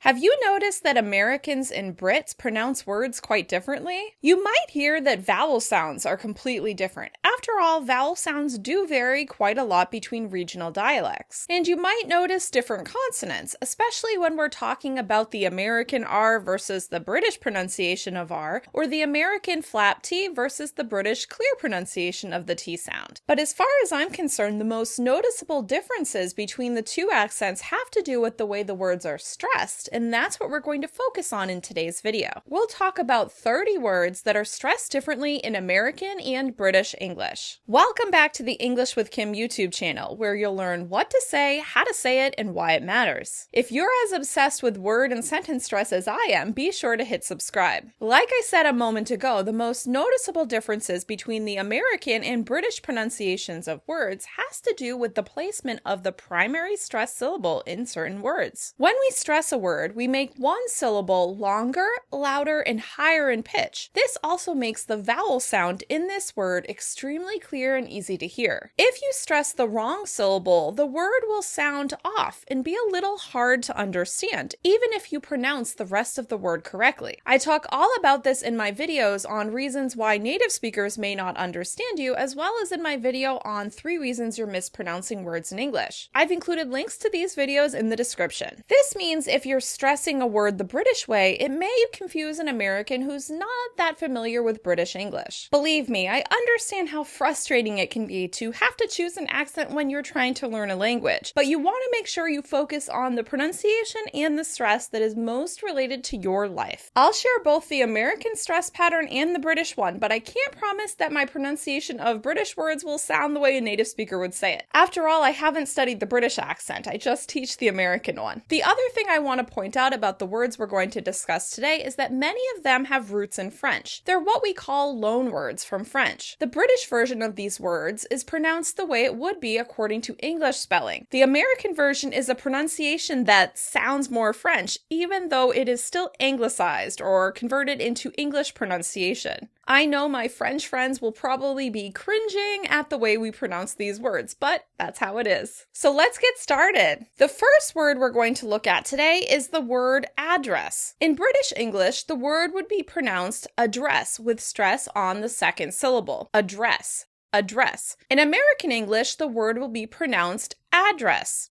Have you noticed that Americans and Brits pronounce words quite differently? You might hear that vowel sounds are completely different. After all, vowel sounds do vary quite a lot between regional dialects. And you might notice different consonants, especially when we're talking about the American R versus the British pronunciation of R, or the American flap T versus the British clear pronunciation of the T sound. But as far as I'm concerned, the most noticeable differences between the two accents have to do with the way the words are stressed, and that's what we're going to focus on in today's video. We'll talk about 30 words that are stressed differently in American and British English. Welcome back to the English with Kim YouTube channel, where you'll learn what to say, how to say it, and why it matters. If you're as obsessed with word and sentence stress as I am, be sure to hit subscribe. Like I said a moment ago, the most noticeable differences between the American and British pronunciations of words has to do with the placement of the primary stress syllable in certain words. When we stress a word, we make one syllable longer, louder, and higher in pitch. This also makes the vowel sound in this word extremely clear and easy to hear. If you stress the wrong syllable, the word will sound off and be a little hard to understand, even if you pronounce the rest of the word correctly. I talk all about this in my videos on reasons why native speakers may not understand you, as well as in my video on 3 reasons you're mispronouncing words in English. I've included links to these videos in the description. This means if you're stressing a word the British way, it may confuse an American who's not that familiar with British English. Believe me, I understand how frustrating it can be to have to choose an accent when you're trying to learn a language, but you want to make sure you focus on the pronunciation and the stress that is most related to your life. I'll share both the American stress pattern and the British one, but I can't promise that my pronunciation of British words will sound the way a native speaker would say it. After all, I haven't studied the British accent, I just teach the American one. The other thing I want to point out about the words we're going to discuss today is that many of them have roots in French. They're what we call loanwords from French. The British version of these words is pronounced the way it would be according to English spelling. The American version is a pronunciation that sounds more French, even though it is still anglicized or converted into English pronunciation. I know my French friends will probably be cringing at the way we pronounce these words, but that's how it is. So let's get started. The first word we're going to look at today is the word address. In British English, the word would be pronounced address with stress on the second syllable. Address, address. In American English, the word will be pronounced address.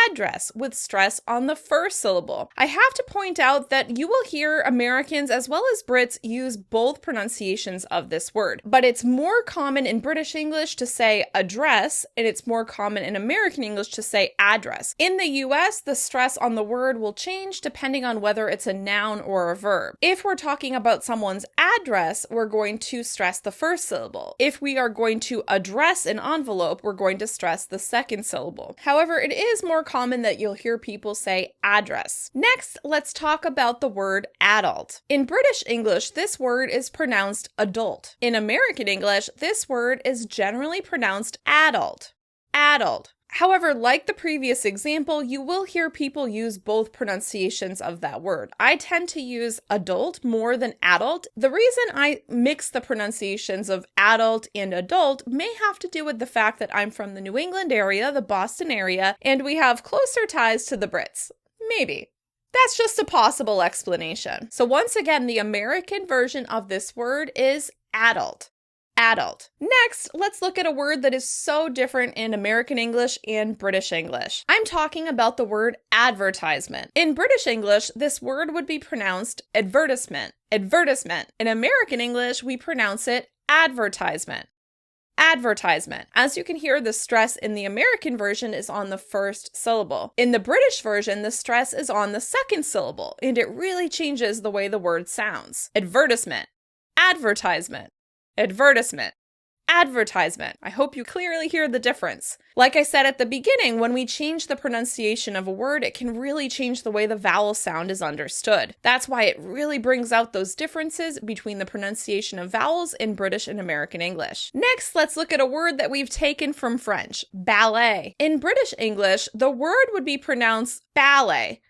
Address with stress on the first syllable. I have to point out that you will hear Americans as well as Brits use both pronunciations of this word, but it's more common in British English to say address, and it's more common in American English to say address. In the US, the stress on the word will change depending on whether it's a noun or a verb. If we're talking about someone's address, we're going to stress the first syllable. If we are going to address an envelope, we're going to stress the second syllable. However, it is more common that you'll hear people say address. Next, let's talk about the word adult. In British English, this word is pronounced adult. In American English, this word is generally pronounced adult. Adult. However, like the previous example, you will hear people use both pronunciations of that word. I tend to use adult more than adult. The reason I mix the pronunciations of adult and adult may have to do with the fact that I'm from the New England area, the Boston area, and we have closer ties to the Brits. Maybe. That's just a possible explanation. So once again, the American version of this word is adult. Adult. Next, let's look at a word that is so different in American English and British English. I'm talking about the word advertisement. In British English, this word would be pronounced advertisement. Advertisement. In American English, we pronounce it advertisement. Advertisement. As you can hear, the stress in the American version is on the first syllable. In the British version, the stress is on the second syllable, and it really changes the way the word sounds. Advertisement. Advertisement. Advertisement. Advertisement. I hope you clearly hear the difference. Like I said at the beginning, when we change the pronunciation of a word, it can really change the way the vowel sound is understood. That's why it really brings out those differences between the pronunciation of vowels in British and American English. Next, let's look at a word that we've taken from French, ballet. In British English, the word would be pronounced ballet.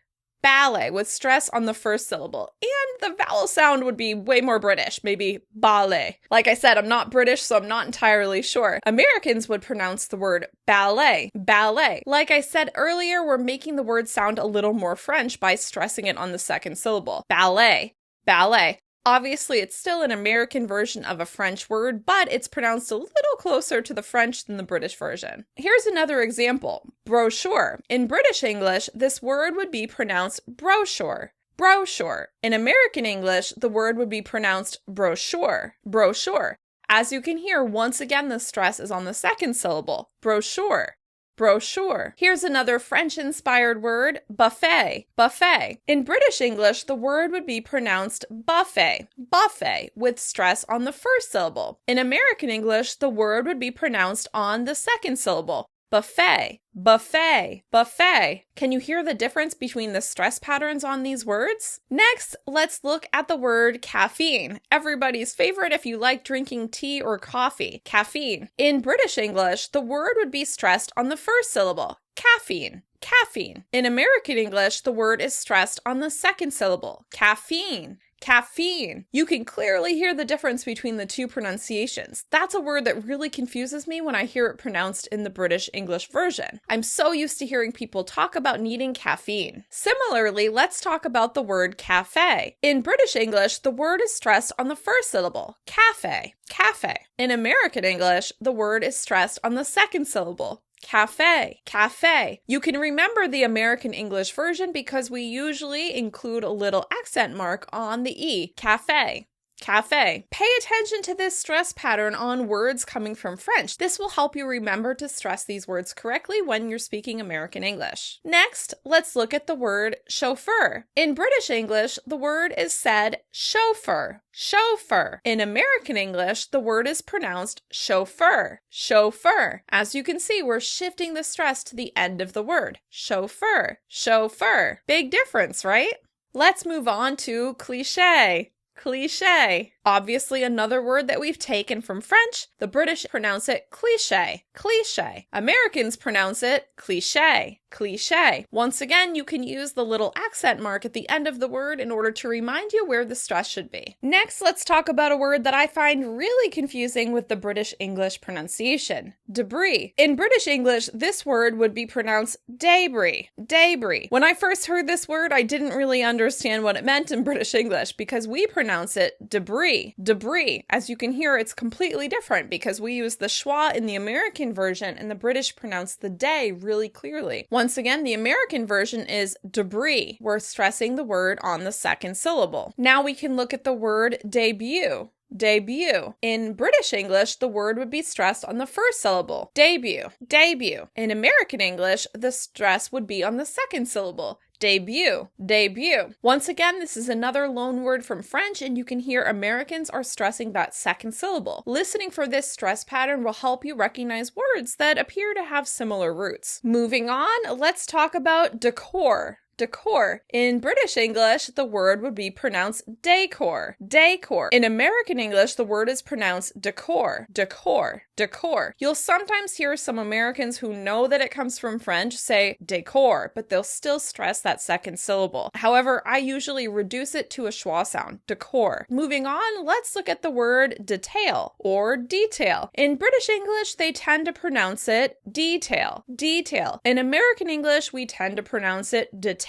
ballet with stress on the first syllable. And the vowel sound would be way more British, maybe ballet. Like I said, I'm not British, so I'm not entirely sure. Americans would pronounce the word ballet, ballet. Like I said earlier, we're making the word sound a little more French by stressing it on the second syllable. Ballet, ballet. Obviously, it's still an American version of a French word, but it's pronounced a little closer to the French than the British version. Here's another example. Brochure. In British English, this word would be pronounced brochure. Brochure. In American English, the word would be pronounced brochure. Brochure. As you can hear, once again, the stress is on the second syllable. Brochure. Brochure. Here's another French-inspired word, buffet. Buffet. In British English, the word would be pronounced buffet. Buffet, with stress on the first syllable. In American English, the word would be pronounced on the second syllable. Buffet. Buffet. Buffet. Can you hear the difference between the stress patterns on these words? Next, let's look at the word caffeine. Everybody's favorite if you like drinking tea or coffee. Caffeine. In British English, the word would be stressed on the first syllable. Caffeine. Caffeine. In American English, the word is stressed on the second syllable. Caffeine. Caffeine. You can clearly hear the difference between the two pronunciations. That's a word that really confuses me when I hear it pronounced in the British English version. I'm so used to hearing people talk about needing caffeine. Similarly, let's talk about the word cafe. In British English, the word is stressed on the first syllable. Cafe. Cafe. In American English, the word is stressed on the second syllable. Cafe, cafe. You can remember the American English version because we usually include a little accent mark on the E. Cafe. Cafe. Pay attention to this stress pattern on words coming from French. This will help you remember to stress these words correctly when you're speaking American English. Next, let's look at the word chauffeur. In British English, the word is said chauffeur. Chauffeur. In American English, the word is pronounced chauffeur. Chauffeur. As you can see, we're shifting the stress to the end of the word. Chauffeur. Chauffeur. Big difference, right? Let's move on to cliché. Cliché. Obviously another word that we've taken from French. The British pronounce it cliché. Cliché. Americans pronounce it cliché. Cliché. Once again, you can use the little accent mark at the end of the word in order to remind you where the stress should be. Next, let's talk about a word that I find really confusing with the British English pronunciation. Debris. In British English, this word would be pronounced debris. Debris. When I first heard this word, I didn't really understand what it meant in British English because we pronounce it debris. Debris. As you can hear, it's completely different because we use the schwa in the American version and the British pronounce the day really clearly. Once again, the American version is debris. We're stressing the word on the second syllable. Now we can look at the word debut. Debut. In British English, the word would be stressed on the first syllable. Debut. Debut. In American English, the stress would be on the second syllable. Debut. Debut. Once again, this is another loan word from French, and you can hear Americans are stressing that second syllable. Listening for this stress pattern will help you recognize words that appear to have similar roots. Moving on, let's talk about decor. Decor. In British English, the word would be pronounced decor. Decor. In American English, the word is pronounced decor. Decor. Decor. You'll sometimes hear some Americans who know that it comes from French say decor, but they'll still stress that second syllable. However, I usually reduce it to a schwa sound. Decor. Moving on, let's look at the word detail or detail. In British English, they tend to pronounce it detail. Detail. In American English, we tend to pronounce it detail.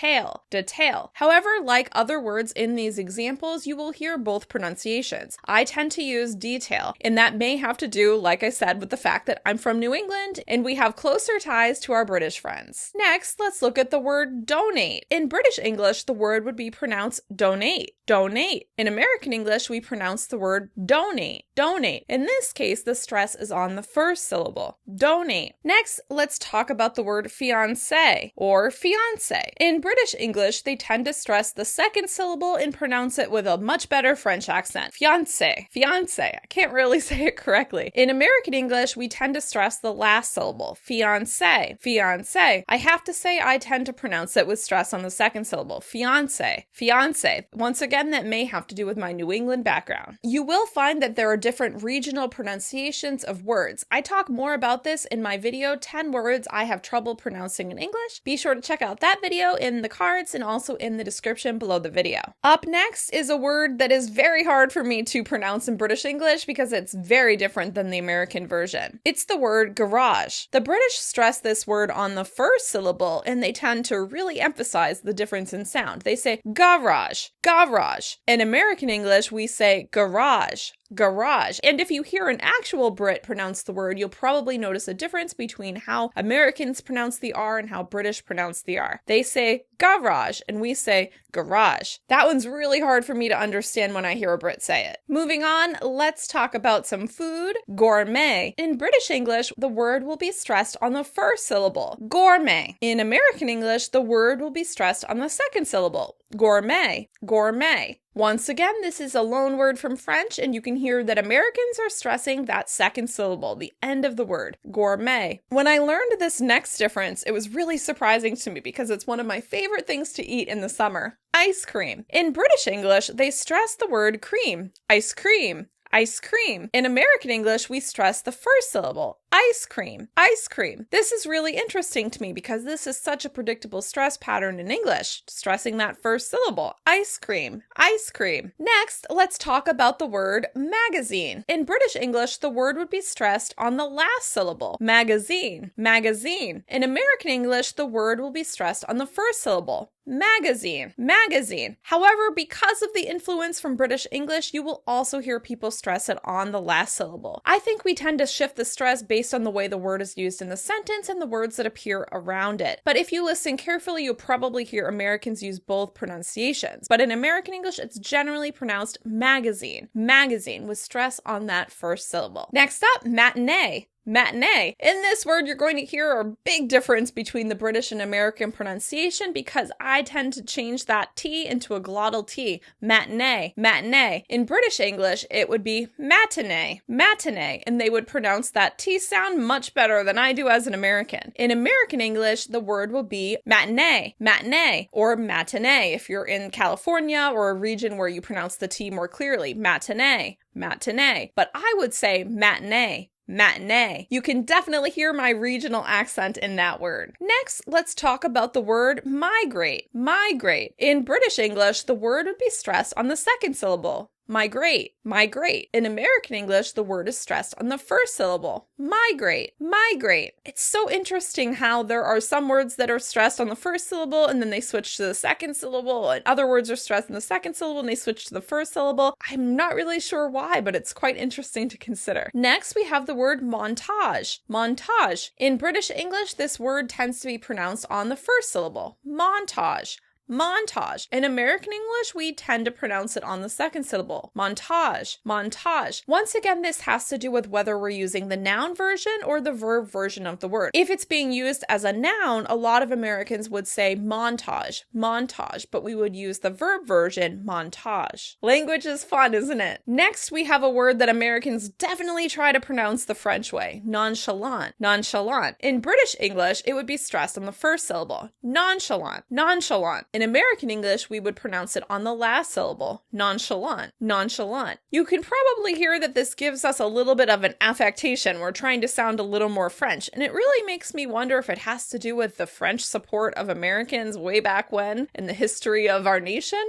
Detail. However, like other words in these examples, you will hear both pronunciations. I tend to use detail, and that may have to do, like I said, with the fact that I'm from New England and we have closer ties to our British friends. Next, let's look at the word donate. In British English, the word would be pronounced donate. Donate. In American English, we pronounce the word donate. Donate. In this case, the stress is on the first syllable. Donate. Next, let's talk about the word fiancé or fiancé. In British English, they tend to stress the second syllable and pronounce it with a much better French accent. Fiancé. Fiancé. I can't really say it correctly. In American English, we tend to stress the last syllable. Fiancé. Fiancé. I have to say I tend to pronounce it with stress on the second syllable. Fiancé. Fiancé. Once again, that may have to do with my New England background. You will find that there are different regional pronunciations of words. I talk more about this in my video, 10 words I have trouble pronouncing in English. Be sure to check out that video in in the cards and also in the description below the video. Up next is a word that is very hard for me to pronounce in British English because it's very different than the American version. It's the word garage. The British stress this word on the first syllable, and they tend to really emphasize the difference in sound. They say garage, garage. In American English, we say garage, garage. And if you hear an actual Brit pronounce the word, you'll probably notice a difference between how Americans pronounce the R and how British pronounce the R. They say garage and we say garage. That one's really hard for me to understand when I hear a Brit say it. Moving on, let's talk about some food. Gourmet. In British English, the word will be stressed on the first syllable. Gourmet. In American English, the word will be stressed on the second syllable. Gourmet, gourmet. Once again, this is a loan word from French, and you can hear that Americans are stressing that second syllable, the end of the word, gourmet. When I learned this next difference, it was really surprising to me because it's one of my favorite things to eat in the summer. Ice cream. In British English, they stress the word cream. Ice cream. Ice cream. In American English, we stress the first syllable. Ice cream. Ice cream. This is really interesting to me because this is such a predictable stress pattern in English, stressing that first syllable. Ice cream. Ice cream. Next, let's talk about the word magazine. In British English, the word would be stressed on the last syllable. Magazine. Magazine. In American English, the word will be stressed on the first syllable. Magazine, magazine. However, because of the influence from British English, you will also hear people stress it on the last syllable. I think we tend to shift the stress based on the way the word is used in the sentence and the words that appear around it. But if you listen carefully, you'll probably hear Americans use both pronunciations. But in American English, it's generally pronounced magazine, magazine, with stress on that first syllable. Next up, matinee. Matinee. In this word, you're going to hear a big difference between the British and American pronunciation because I tend to change that T into a glottal T. Matinee. Matinee. In British English, it would be matinee. Matinee. And they would pronounce that T sound much better than I do as an American. In American English, the word will be matinee. Matinee. Or matinee if you're in California or a region where you pronounce the T more clearly. Matinee. Matinee. But I would say matinee. Matinee. You can definitely hear my regional accent in that word. Next, let's talk about the word migrate. Migrate. In British English, the word would be stressed on the second syllable. Migrate, migrate. In American English, the word is stressed on the first syllable. Migrate, migrate. It's so interesting how there are some words that are stressed on the first syllable and then they switch to the second syllable, and other words are stressed in the second syllable and they switch to the first syllable. I'm not really sure why, but it's quite interesting to consider. Next, we have the word montage. Montage. In British English, this word tends to be pronounced on the first syllable. Montage. Montage. In American English, we tend to pronounce it on the second syllable. Montage. Montage. Once again, this has to do with whether we're using the noun version or the verb version of the word. If it's being used as a noun, a lot of Americans would say montage, montage, but we would use the verb version, montage. Language is fun, isn't it? Next, we have a word that Americans definitely try to pronounce the French way. Nonchalant. Nonchalant. In British English, it would be stressed on the first syllable. Nonchalant. Nonchalant. In American English, we would pronounce it on the last syllable. Nonchalant. Nonchalant. You can probably hear that this gives us a little bit of an affectation. We're trying to sound a little more French, and it really makes me wonder if it has to do with the French support of Americans way back when in the history of our nation.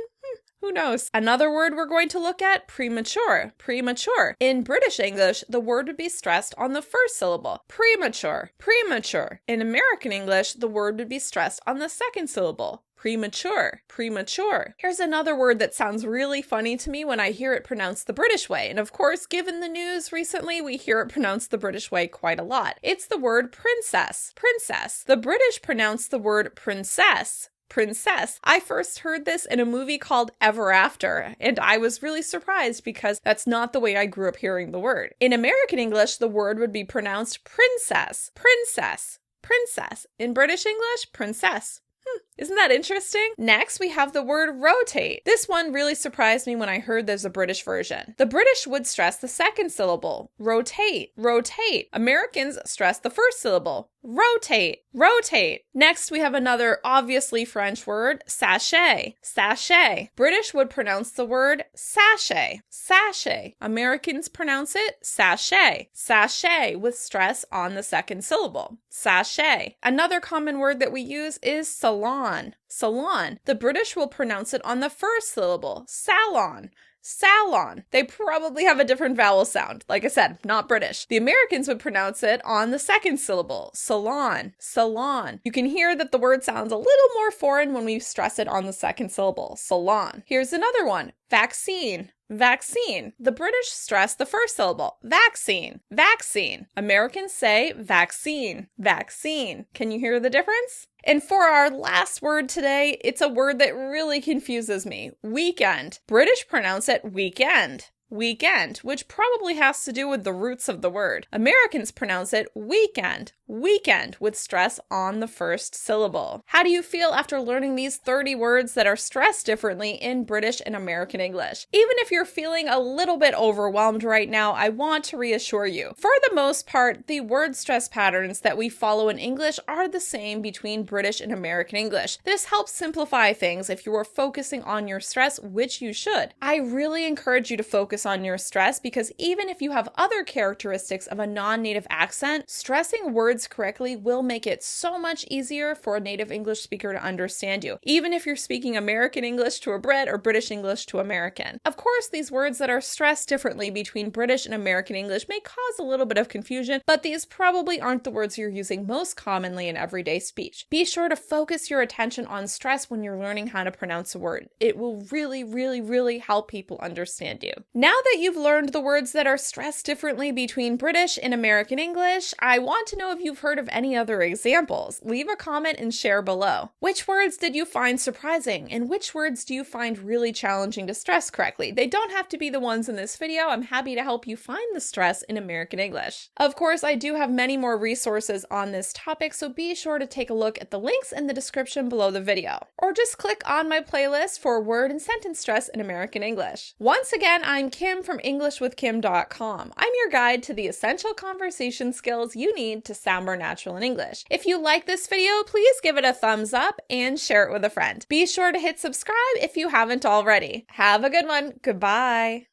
Who knows? Another word we're going to look at, premature. Premature. In British English, the word would be stressed on the first syllable. Premature. Premature. In American English, the word would be stressed on the second syllable. Premature. Premature. Here's another word that sounds really funny to me when I hear it pronounced the British way. And of course, given the news recently, we hear it pronounced the British way quite a lot. It's the word princess. Princess. The British pronounce the word princess. Princess. I first heard this in a movie called Ever After, and I was really surprised because that's not the way I grew up hearing the word. In American English, the word would be pronounced princess. Princess. Princess. In British English, princess. Isn't that interesting? Next, we have the word rotate. This one really surprised me when I heard there's a British version. The British would stress the second syllable. Rotate. Rotate. Americans stress the first syllable. Rotate. Rotate. Next, we have another obviously French word, sachet. Sachet. British would pronounce the word sachet. Sachet. Americans pronounce it sachet. Sachet with stress on the second syllable. sachet. Another common word that we use is salon. Salon. The British will pronounce it on the first syllable, salon. Salon. They probably have a different vowel sound. Like I said, not British. The Americans would pronounce it on the second syllable, salon, salon. You can hear that the word sounds a little more foreign when we stress it on the second syllable, salon. Here's another one, vaccine. Vaccine. The British stress the first syllable, vaccine, vaccine. Americans say vaccine, vaccine. Can you hear the difference? And for our last word today, it's a word that really confuses me, weekend. British pronounce it weekend. Weekend, which probably has to do with the roots of the word. Americans pronounce it weekend, weekend, with stress on the first syllable. How do you feel after learning these 30 words that are stressed differently in British and American English? Even if you're feeling a little bit overwhelmed right now, I want to reassure you. For the most part, the word stress patterns that we follow in English are the same between British and American English. This helps simplify things if you are focusing on your stress, which you should. I really encourage you to focus on your stress because even if you have other characteristics of a non-native accent, stressing words correctly will make it so much easier for a native English speaker to understand you, even if you're speaking American English to a Brit or British English to American. Of course, these words that are stressed differently between British and American English may cause a little bit of confusion, but these probably aren't the words you're using most commonly in everyday speech. Be sure to focus your attention on stress when you're learning how to pronounce a word. It will really help people understand you. Now that you've learned the words that are stressed differently between British and American English, I want to know if you've heard of any other examples. Leave a comment and share below. Which words did you find surprising, and which words do you find really challenging to stress correctly? They don't have to be the ones in this video. I'm happy to help you find the stress in American English. Of course, I do have many more resources on this topic, so be sure to take a look at the links in the description below the video. Or just click on my playlist for word and sentence stress in American English. Once again, I'm Kim from EnglishWithKim.com. I'm your guide to the essential conversation skills you need to sound more natural in English. If you like this video, please give it a thumbs up and share it with a friend. Be sure to hit subscribe if you haven't already. Have a good one. Goodbye.